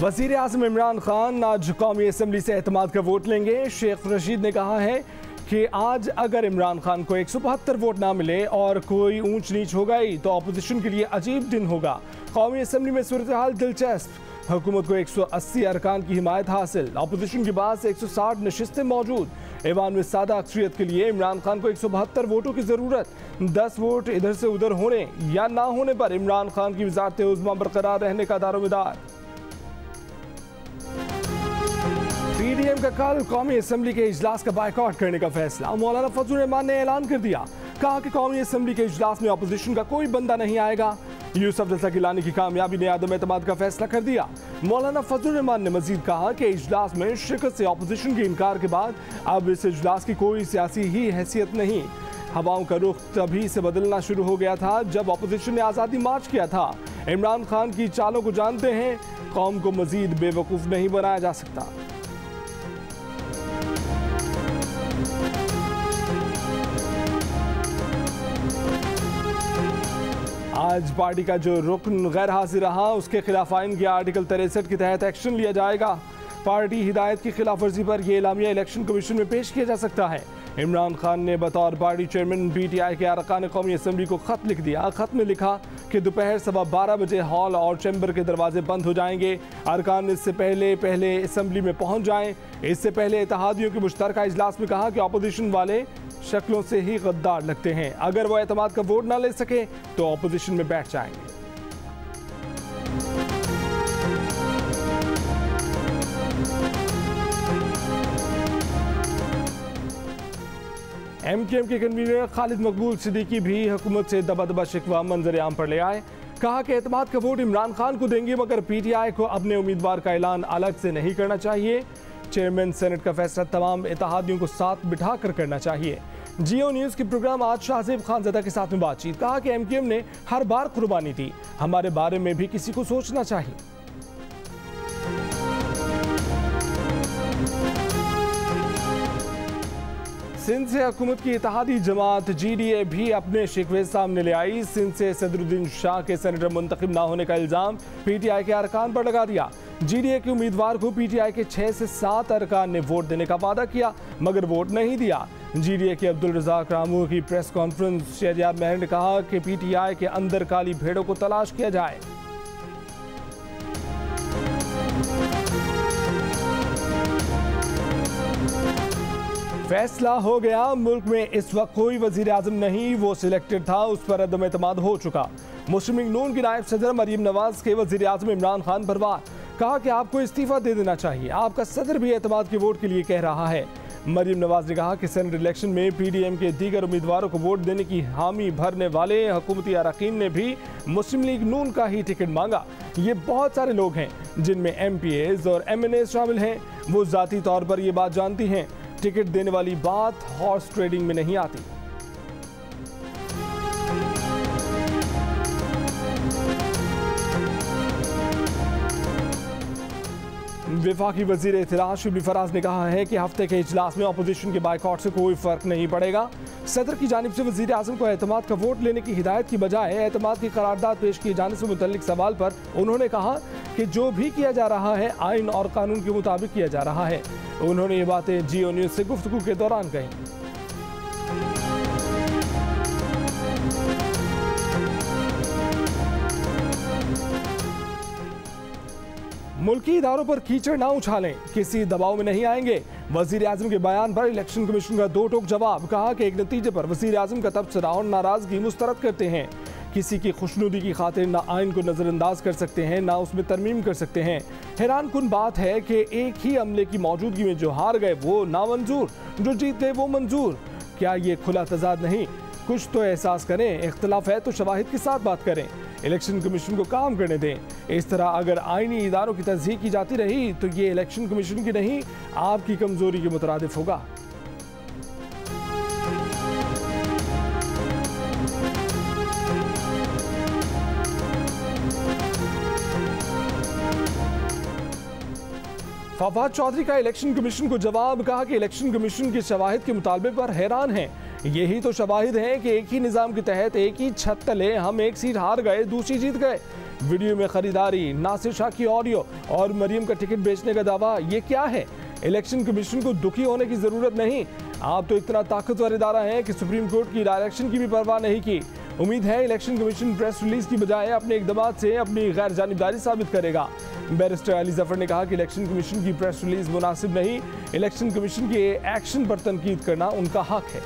वज़ीर आज़म इमरान खान आज कौमी असम्बली से एतमाद का वोट लेंगे। शेख रशीद ने कहा है कि आज अगर इमरान खान को 172 वोट ना मिले और कोई ऊंच नीच हो गई तो अपोजिशन के लिए अजीब दिन होगा। कौमी असम्बली में सूरत हाल दिलचस्प, हुकूमत को 180 अरकान की हिमायत हासिल, अपोजिशन के बाद से 160 नशिस्तें मौजूद। ऐवान में सादा अक्सरियत के लिए इमरान खान को 172 वोटों की ज़रूरत। 10 वोट इधर से उधर होने या ना होने पर इमरान खान की वज़ारत उज़्मा बरकरार रहने का दारोमदार। पीडीएम का कल कौमी असम्बली के इजलास का बायकॉट करने का फैसला। मौलाना फजल रहमान ने ऐलान कर दिया, कहा कि कौमी असम्बली के इजलास में अपोजिशन का कोई बंदा नहीं आएगा। यूसुफ रज़ा गिलानी की कामयाबी ने आदम एतमाद का फैसला कर दिया। मौलाना फजल रहमान ने मजीद कहा कि इजलास में शिरकत से अपोजिशन के इनकार के बाद अब इस इजलास की कोई सियासी ही हैसियत नहीं। हवाओं का रुख तभी से बदलना शुरू हो गया था जब अपोजिशन ने आज़ादी मार्च किया था। इमरान खान की चालों को जानते हैं, कौम को मजीद बेवकूफ़ नहीं बनाया जा सकता। आज पार्टी का जो रुकन गैर हाजिर रहा उसके खिलाफ आइन के आर्टिकल 63 के तहत एक्शन लिया जाएगा। पार्टी हिदायत की खिलाफ वर्जी पर यह एलामिया इलेक्शन कमीशन में पेश किया जा सकता है। इमरान खान ने बतौर पार्टी चेयरमैन पीटीआई के अरकान कौमी असम्बली को खत लिख दिया। खत में लिखा कि दोपहर 12:15 बजे हॉल और चैम्बर के दरवाजे बंद हो जाएंगे। अरकान इससे पहले असम्बली में पहुंच जाएं। इससे पहले इत्तेहादियों के मुश्तरका इजलास में कहा कि अपोजिशन वाले शक्लों से ही गद्दार लगते हैं, अगर वो एतमाद का वोट ना ले सके तो अपोजिशन में बैठ जाएंगे। एमकेएम के कन्वीनर खालिद मकबूल सिद्दीकी भी हुकूमत से दबा शिकवा मंजर आम पर ले आए। कहा कि एतमाद का वोट इमरान खान को देंगे, मगर पीटीआई को अपने उम्मीदवार का ऐलान अलग से नहीं करना चाहिए। चेयरमैन सेनेट का फैसला तमाम इत्तेहादियों को साथ बिठाकर करना चाहिए। जियो न्यूज़ के प्रोग्राम आज शाहजेब खानज़दा के साथ में बातचीत। कहा कि एमकेएम ने हर बार कुर्बानी दी, हमारे बारे में भी किसी को सोचना चाहिए। सिंध से हुकूमत की इत्तेहादी जमात जीडीए भी अपने शिकवे सामने ले आई। सिंध से सदरुद्दीन शाह के सेनेटर मुंतखब ना होने का इल्ज़ाम पीटीआई के अरकान पर लगा दिया। जीडीए के उम्मीदवार को पीटीआई के 6 से 7 अरकान ने वोट देने का वादा किया, मगर वोट नहीं दिया। जीडीए के अब्दुल रज़ाक रामू की प्रेस कॉन्फ्रेंस। शहरयार महर ने कहा कि पीटीआई के अंदर काली भेड़ों को तलाश किया जाए। फैसला हो गया, मुल्क में इस वक्त कोई वजीर आजम नहीं, वो सिलेक्टेड था, उस पर अदम एतमाद हो चुका। मुस्लिम लीग नून की नायब सदर मरीम नवाज के वजीर आजम इमरान खान पर वार। कहा कि आपको इस्तीफा दे देना चाहिए, आपका सदर भी एतमाद के वोट के लिए कह रहा है। मरीम नवाज ने कहा कि सेनेट इलेक्शन में पीडीएम के दीगर उम्मीदवारों को वोट देने की हामी भरने वाले हुकूमती अरकान ने भी मुस्लिम लीग नून का ही टिकट मांगा। ये बहुत सारे लोग हैं जिनमें एमपीएज और एमएनए शामिल हैं। वो ज़ाती तौर पर ये बात जानती हैं, टिकट देने वाली बात हॉर्स ट्रेडिंग में नहीं आती। वफाकी वजीर इत्तलात शिबली फराज ने कहा है कि हफ्ते के इजलास में अपोजिशन के बायकॉट से कोई फर्क नहीं पड़ेगा। सदर की जानिब से वजीर आजम को एतमाद का वोट लेने की हिदायत की बजाय एतमाद की करारदाद पेश किए जाने से मुतल्लिक सवाल पर उन्होंने कहा कि जो भी किया जा रहा है आइन और कानून के मुताबिक किया जा रहा है। उन्होंने ये बातें जियो न्यूज़ से गुफ्तगू के दौरान कही। मुल्की इदारों पर कीचड़ ना उछालें, किसी दबाव में नहीं आएंगे। वजीर आजम के बयान पर इलेक्शन कमीशन का दो टोक जवाब। कहा कि एक नतीजे पर वजीर आजम का तबसरा और नाराजगी मुस्तरद करते हैं। किसी की खुशनुदी की खातिर ना आइन को नज़रअंदाज कर सकते हैं, ना उसमें तरमीम कर सकते हैं। हैरान कुन बात है कि एक ही अमले की मौजूदगी में जो हार गए वो नामंजूर, जो जीत गए वो मंजूर। क्या ये खुला तजाद नहीं? कुछ तो एहसास करें, इख्तलाफ है तो शवाहिद के साथ बात करें, इलेक्शन कमीशन को काम करने दें। इस तरह अगर आइनी इदारों की तस्दीक की जाती रही तो ये इलेक्शन कमीशन की नहीं, आपकी कमजोरी के मुतरादिफ होगा। फवाद चौधरी का इलेक्शन कमीशन को जवाब। कहा कि इलेक्शन कमीशन के शवाहिद के मुतालबे पर हैरान हैं। यही तो शवाहिद हैं कि एक ही निज़ाम के तहत एक ही छत तले हम एक सीट हार गए, दूसरी जीत गए। वीडियो में खरीदारी, नासिर शाह की ऑडियो और मरियम का टिकट बेचने का दावा, ये क्या है? इलेक्शन कमीशन को दुखी होने की जरूरत नहीं। आप तो इतना ताकतवर इदारा है कि सुप्रीम कोर्ट की डायरेक्शन की भी परवाह नहीं की। उम्मीद है इलेक्शन कमीशन प्रेस रिलीज की बजाय अपने इक़दामात से अपनी गैर जानिबदारी साबित करेगा। बैरिस्टर अली जफर ने कहा कि इलेक्शन कमीशन की प्रेस रिलीज मुनासिब नहीं, इलेक्शन कमीशन के एक्शन पर तनकीद करना उनका हक है।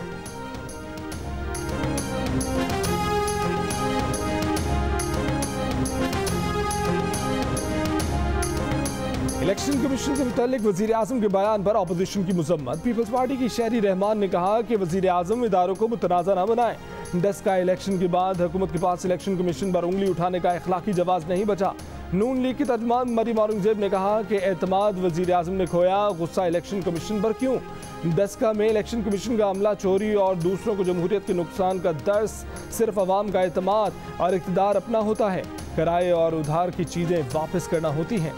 इलेक्शन कमीशन से मुताल्लिक वजीर आजम के बयान पर अपोजिशन की मुजम्मत। पीपल्स पार्टी की शहरी रहमान ने कहा कि वजीर आजम इदारों को मुतनाज़ा न बनाएं। 10 का इलेक्शन के बाद हुकूमत के पास इलेक्शन कमीशन पर उंगली उठाने का अखलाकी जवाब नहीं बचा। नून लीग की तर्जुमान मरियम औरंगजेब ने कहा कि एतमाद वजीर आजम ने खोया, गुस्सा इलेक्शन कमीशन पर क्यों? 10 का में इलेक्शन कमीशन का अमला चोरी और दूसरों को जमहूरियत के नुकसान का दर्स सिर्फ अवाम का एतमाद और इक़्तिदार अपना होता है, किराए और उधार की चीज़ें वापस करना होती हैं।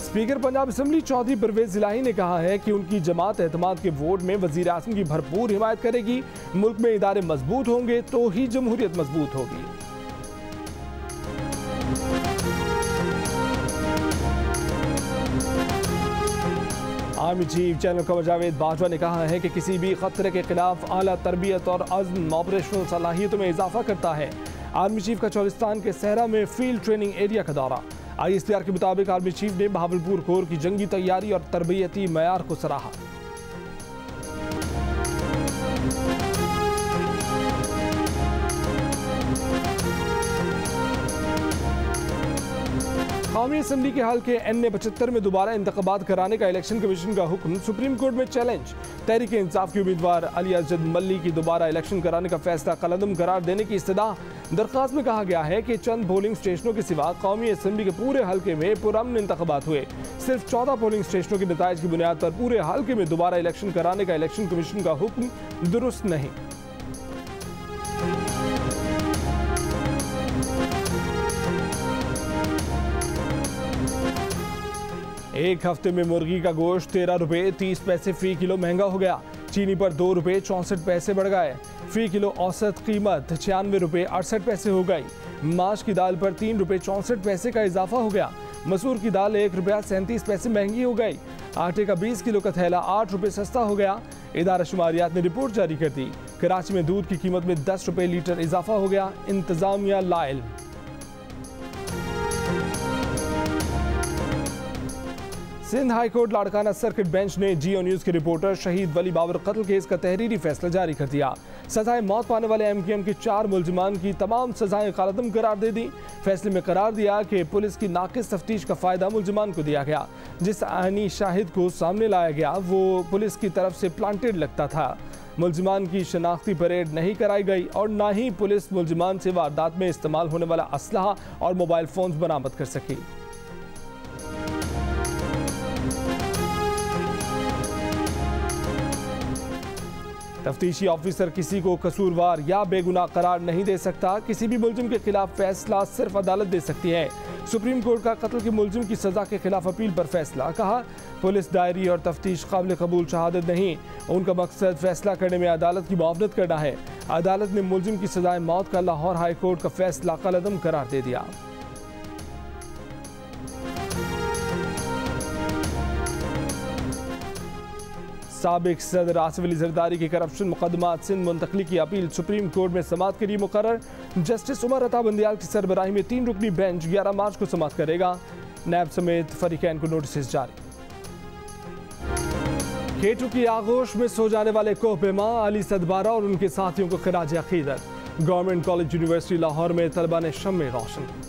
स्पीकर पंजाब असम्बली चौधरी परवेज इलाही ने कहा है कि उनकी जमात एतमाद के वोट में वजीर आज़म की भरपूर हिमायत करेगी। मुल्क में इदारे मजबूत होंगे तो ही जमहूरियत मजबूत होगी। Army chief general Qamar Javed Bajwa ने कहा है कि किसी भी खतरे के खिलाफ आला तरबियत और अज़्म ऑपरेशनल सलाहियतों में इजाफा करता है। आर्मी चीफ का चौलिस्तान के सहरा में फील्ड ट्रेनिंग एरिया का दौरा। ISPR के मुताबिक आर्मी चीफ ने बहावलपुर कोर की जंगी तैयारी और तरबियती मयार को सराहा। कौमी असम्बली के हल्के NA-75 में दोबारा इंतखाबात कराने का इलेक्शन कमीशन का हुक्म सुप्रीम कोर्ट में चैलेंज। तहरीक इंसाफ के उम्मीदवार अली असद मल्ली की दोबारा इलेक्शन कराने का फैसला कलअदम करार देने की इस्तदा। दरख्वास्त में कहा गया है कि चंद पोलिंग स्टेशनों के सिवा कौमी असम्बली के पूरे हल्के में पुरअमन इंतखाबात हुए। सिर्फ 14 पोलिंग स्टेशनों के नताइज की बुनियाद पर पूरे हल्के में दोबारा इलेक्शन कराने का इलेक्शन कमीशन का हुक्म दुरुस्त नहीं। एक हफ्ते में मुर्गी का गोश्त 13 रुपये 30 पैसे फी किलो महंगा हो गया। चीनी पर 2 रुपये 64 पैसे बढ़ गए। फी किलो औसत कीमत 96 रुपये 68 पैसे हो गई। माश की दाल पर 3 रुपये 64 पैसे का इजाफा हो गया। मसूर की दाल 1 रुपया 37 पैसे महंगी हो गई। आटे का 20 किलो का थैला 8 रुपये सस्ता हो गया। इदारा शुमारियात ने रिपोर्ट जारी कर दी। कराची में दूध की कीमत में 10 रुपये लीटर इजाफा हो गया। इंतजामिया लाइल। Sindh high court Larkana circuit bench ने जियो न्यूज के रिपोर्टर शहीद वली बाबर कत्ल केस का तहरीरी फैसला जारी कर दिया। सजाए मौत पाने वाले MQM के 4 मुलजिमान की तमाम सजाएं कलअदम करार दे दी। फैसले में करार दिया कि पुलिस की नाकिस तफ्तीश का फायदा मुलजिमान को दिया गया। जिस आईनी शाहिद को सामने लाया गया वो पुलिस की तरफ से प्लांटेड लगता था। मुलजिमान की शनाख्ती परेड नहीं कराई गई और न ही पुलिस मुलजिमान से वारदात में इस्तेमाल होने वाला असलहा और मोबाइल फोन बरामद कर सकी। तफ्तीशी ऑफिसर किसी को कसूरवार या बेगुनाह करार नहीं दे सकता। किसी भी मुलजिम के खिलाफ फैसला सिर्फ अदालत दे सकती है। सुप्रीम कोर्ट का कत्ल के मुलजिम की सजा के खिलाफ अपील पर फैसला। कहा पुलिस दायरी और तफ्तीश काबिल कबूल शहादत नहीं, उनका मकसद फैसला करने में अदालत की मुआवनत करना है। अदालत ने मुलजिम की सजाए मौत का लाहौर हाई कोर्ट का फैसला कलअदम करार दे दिया। साबिक सदर आसिफ अली जरदारी की करप्शन मुकदमात सिंध मुंतकली की अपील सुप्रीम कोर्ट में समाअत के लिए मुकर्रर। जस्टिस उमर अता बंदियाल की सरबराही में 3 रुकनी बेंच 11 मार्च को समाअत करेगा। नैब समेत फरीकैन को नोटिस जारी। K2 की आगोश में सो जाने वाले कोहपेमा अली सदबारा और उनके साथियों को खिराज अकीदत। गवर्नमेंट कॉलेज यूनिवर्सिटी लाहौर में तलबा ने शम्मे रोशन की।